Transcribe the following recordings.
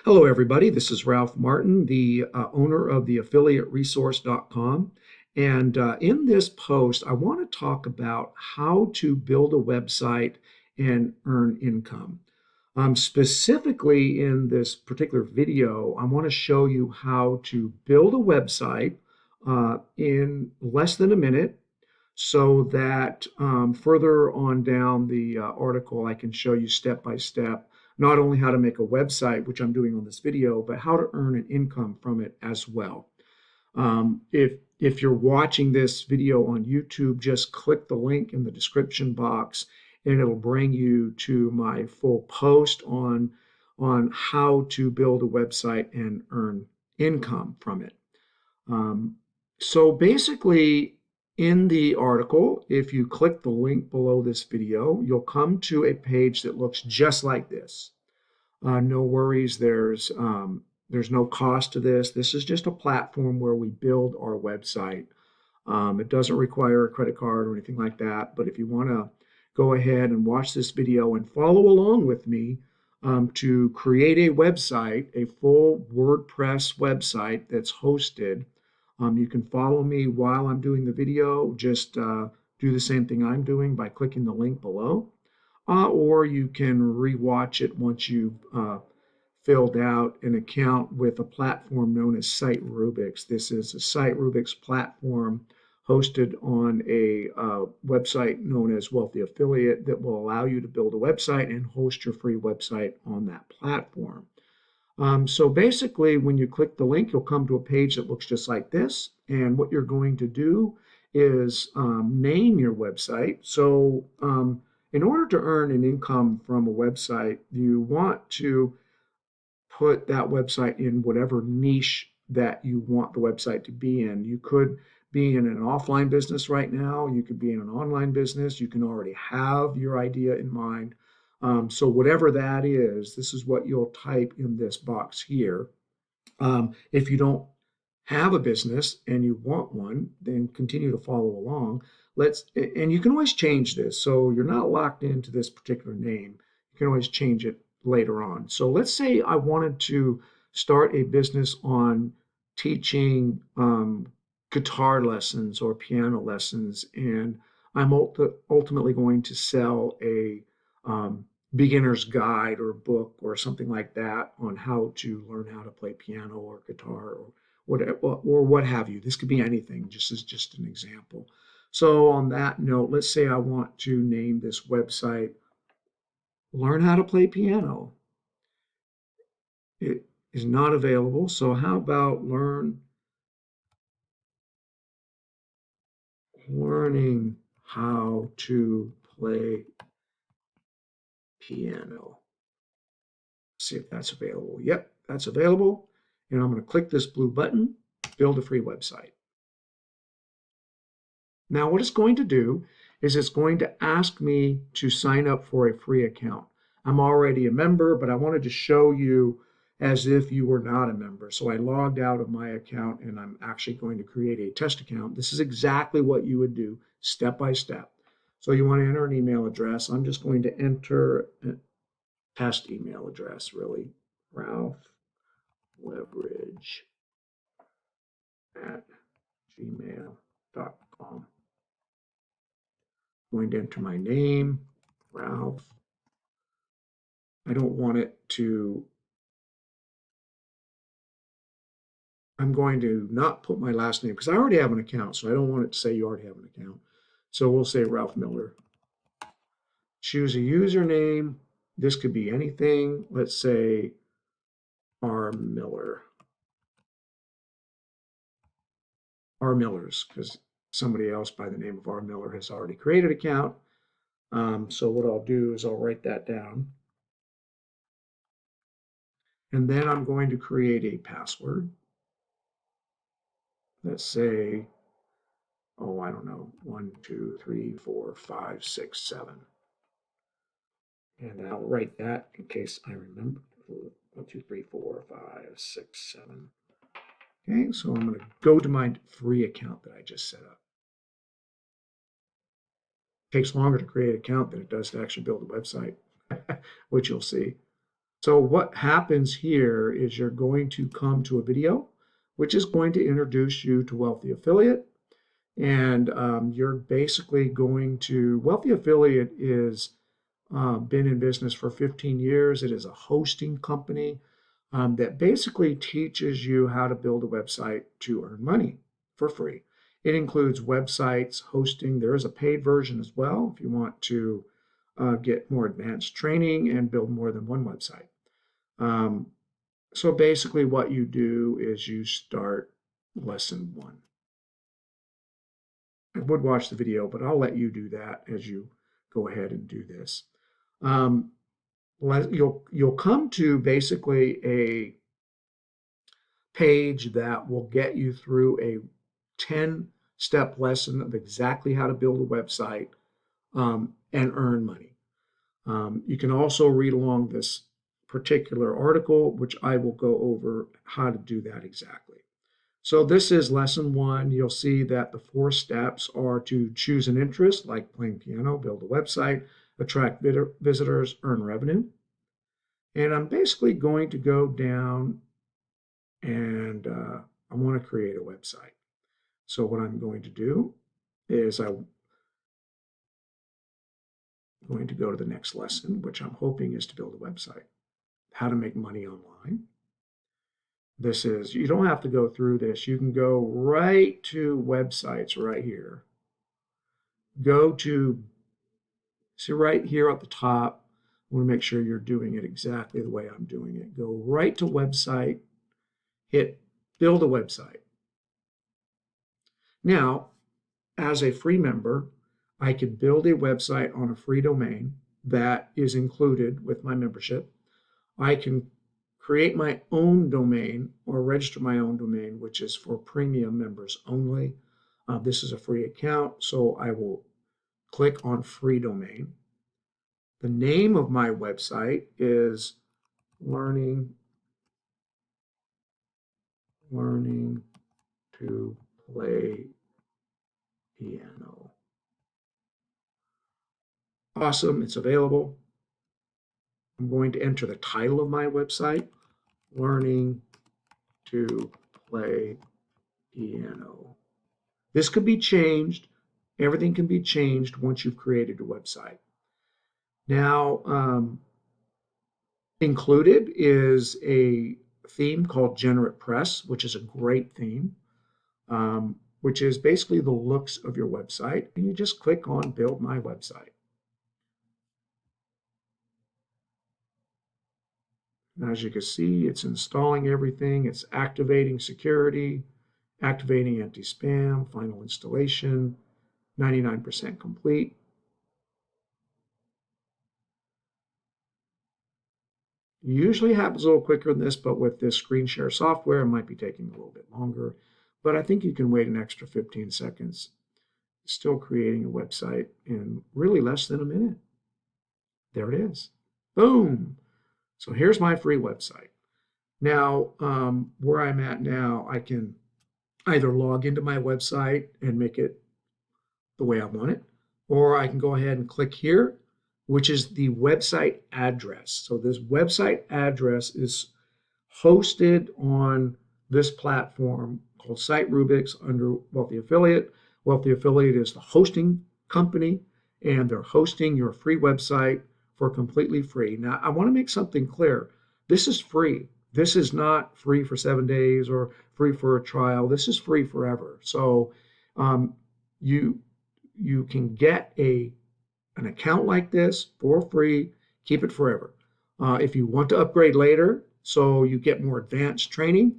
Hello, everybody. This is Ralph Martin, the owner of the affiliateresource.com. And in this post, I want to talk about how to build a website and earn income. Specifically, in this particular video, I want to show you how to build a website in less than a minute so that further on down the article, I can show you step by step not only how to make a website, which I'm doing on this video, but how to earn an income from it as well. If you're watching this video on YouTube, just click the link in the description box and it'll bring you to my full post on how to build a website and earn income from it. So basically, in the article, if you click the link below this video, you'll come to a page that looks just like this. No worries, there's no cost to this. This is just a platform where we build our website. It doesn't require a credit card or anything like that, but if you want to go ahead and watch this video and follow along with me to create a website, a full WordPress website that's hosted, you can follow me while I'm doing the video. Just do the same thing I'm doing by clicking the link below. Or you can rewatch it once you've filled out an account with a platform known as Site-Rubix. This is a Site-Rubix platform hosted on a website known as Wealthy Affiliate that will allow you to build a website and host your free website on that platform. So basically, when you click the link, you'll come to a page that looks just like this. And what you're going to do is name your website. So in order to earn an income from a website, you want to put that website in whatever niche that you want the website to be in. You could be in an offline business right now. You could be in an online business. You can already have your idea in mind. So whatever that is, this is what you'll type in this box here. If you don't have a business and you want one, then continue to follow along. And you can always change this. So you're not locked into this particular name. You can always change it later on. So let's say I wanted to start a business on teaching guitar lessons or piano lessons, and I'm ultimately going to sell a beginner's guide or book or something like that on how to learn how to play piano or guitar or what have you. This could be anything, just as just an example. So on that note, let's say I want to name this website Learn How to Play Piano. It is not available. So how about learning how to play piano? See if that's available. Yep, that's available. And I'm going to click this blue button, build a free website. Now what it's going to do is it's going to ask me to sign up for a free account. I'm already a member, but I wanted to show you as if you were not a member. So I logged out of my account and I'm actually going to create a test account. This is exactly what you would do step by step. So you want to enter an email address. I'm just going to enter a test email address, really. Ralph Leverage at gmail.com. Going to enter my name, Ralph. I don't want it to, I'm going to not put my last name because I already have an account, so I don't want it to say you already have an account. So we'll say Ralph Miller. Choose a username. This could be anything. Let's say R. Miller. R. Millers, because somebody else by the name of R. Miller has already created an account. So what I'll do is I'll write that down. And then I'm going to create a password. Let's say, oh, I don't know, 1, 2, 3, 4, 5, 6, 7. And I'll write that in case I remember. 1, 2, 3, 4, 5, 6, 7. Okay, so I'm going to go to my free account that I just set up. It takes longer to create an account than it does to actually build a website, which you'll see. So what happens here is you're going to come to a video, which is going to introduce you to Wealthy Affiliate. And you're basically going to, Wealthy Affiliate is been in business for 15 years. It is a hosting company that basically teaches you how to build a website to earn money for free. It includes websites, hosting. There is a paid version as well if you want to get more advanced training and build more than one website. So basically, what you do is you start lesson one. I would watch the video, but I'll let you do that as you go ahead and do this. You'll come to basically a page that will get you through a 10-step lesson of exactly how to build a website and earn money. You can also read along this particular article, which I will go over how to do that exactly. So this is lesson one. You'll see that the 4 steps are to choose an interest, like playing piano, build a website, attract visitors, earn revenue. And I'm basically going to go down and I want to create a website. So what I'm going to do is I'm going to go to the next lesson, which I'm hoping is to build a website, how to make money online. This is, you don't have to go through this. You can go right to websites right here. Go to, see right here at the top, I want to make sure you're doing it exactly the way I'm doing it. Go right to website, hit build a website. Now, as a free member, I can build a website on a free domain that is included with my membership. I can create my own domain or register my own domain, which is for premium members only. This is a free account, so I will click on free domain. The name of my website is learning to play piano. Awesome, it's available. I'm going to enter the title of my website, learning to play piano. This could be changed. Everything can be changed once you've created a website. Now, included is a theme called GeneratePress, which is a great theme, which is basically the looks of your website. And you just click on Build My Website. As you can see, it's installing everything. It's activating security, activating anti-spam, final installation, 99% complete. Usually happens a little quicker than this, but with this screen share software, it might be taking a little bit longer. But I think you can wait an extra 15 seconds. Still creating a website in really less than a minute. There it is. Boom. So here's my free website. Now, where I'm at now, I can either log into my website and make it the way I want it, or I can go ahead and click here, which is the website address. So this website address is hosted on this platform called Site Rubix under Wealthy Affiliate. Wealthy Affiliate is the hosting company, and they're hosting your free website for completely free. Now, I want to make something clear. This is free. This is not free for 7 days or free for a trial. This is free forever. So you can get an account like this for free, keep it forever. If you want to upgrade later, so you get more advanced training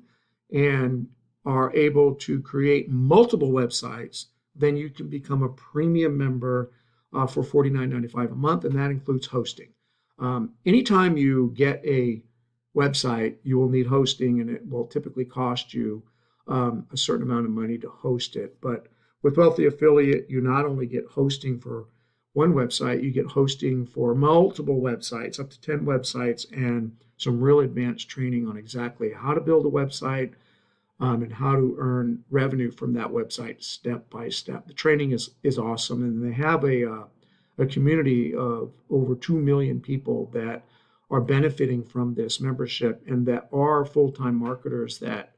and are able to create multiple websites, then you can become a premium member for $49.95 a month, and that includes hosting. Anytime you get a website, you will need hosting, and it will typically cost you a certain amount of money to host it. But with Wealthy Affiliate, you not only get hosting for one website, you get hosting for multiple websites, up to 10 websites, and some real advanced training on exactly how to build a website and how to earn revenue from that website step by step. The training is awesome, and they have a community of over 2 million people that are benefiting from this membership and that are full-time marketers that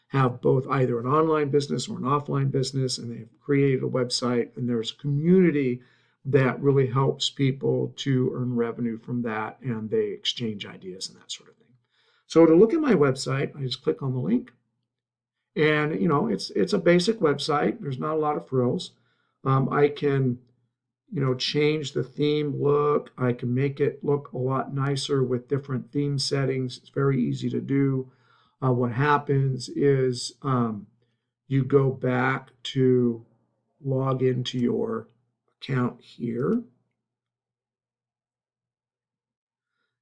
have both either an online business or an offline business, and they've created a website, and there's a community that really helps people to earn revenue from that, and they exchange ideas and that sort of thing. So to look at my website, I just click on the link, and it's a basic website. There's not a lot of frills. I can change the theme look. I can make it look a lot nicer with different theme settings. It's very easy to do. What happens is you go back to log into your account here.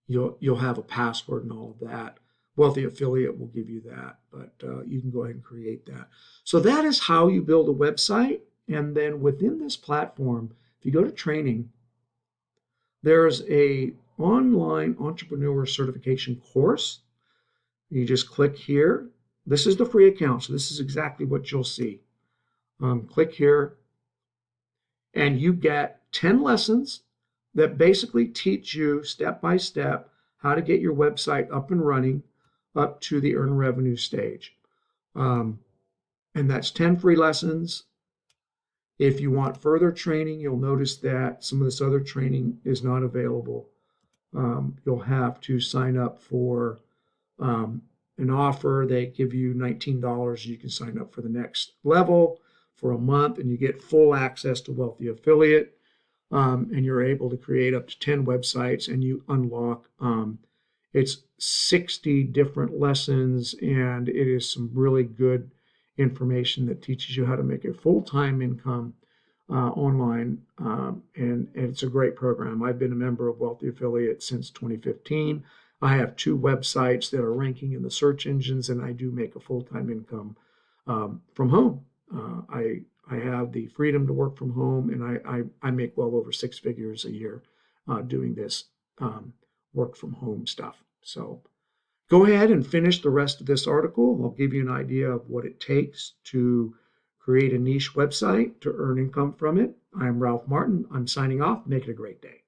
You'll have a password and all of that. Wealthy Affiliate will give you that, but you can go ahead and create that. So that is how you build a website. And then within this platform, if you go to training, there's a online entrepreneur certification course. You just click here. This is the free account, so this is exactly what you'll see. Click here, and you get 10 lessons that basically teach you step by step how to get your website up and running up to the earn revenue stage. And that's 10 free lessons. If you want further training, you'll notice that some of this other training is not available. You'll have to sign up for an offer. They give you $19. You can sign up for the next level for a month, and you get full access to Wealthy Affiliate. And you're able to create up to 10 websites, and you unlock it's 60 different lessons, and it is some really good information that teaches you how to make a full-time income online, and it's a great program. I've been a member of Wealthy Affiliate since 2015. I have 2 websites that are ranking in the search engines, and I do make a full-time income from home. I have the freedom to work from home, and I make well over 6 figures a year doing this work from home stuff. So go ahead and finish the rest of this article. I'll give you an idea of what it takes to create a niche website to earn income from it. I'm Ralph Martin. I'm signing off. Make it a great day.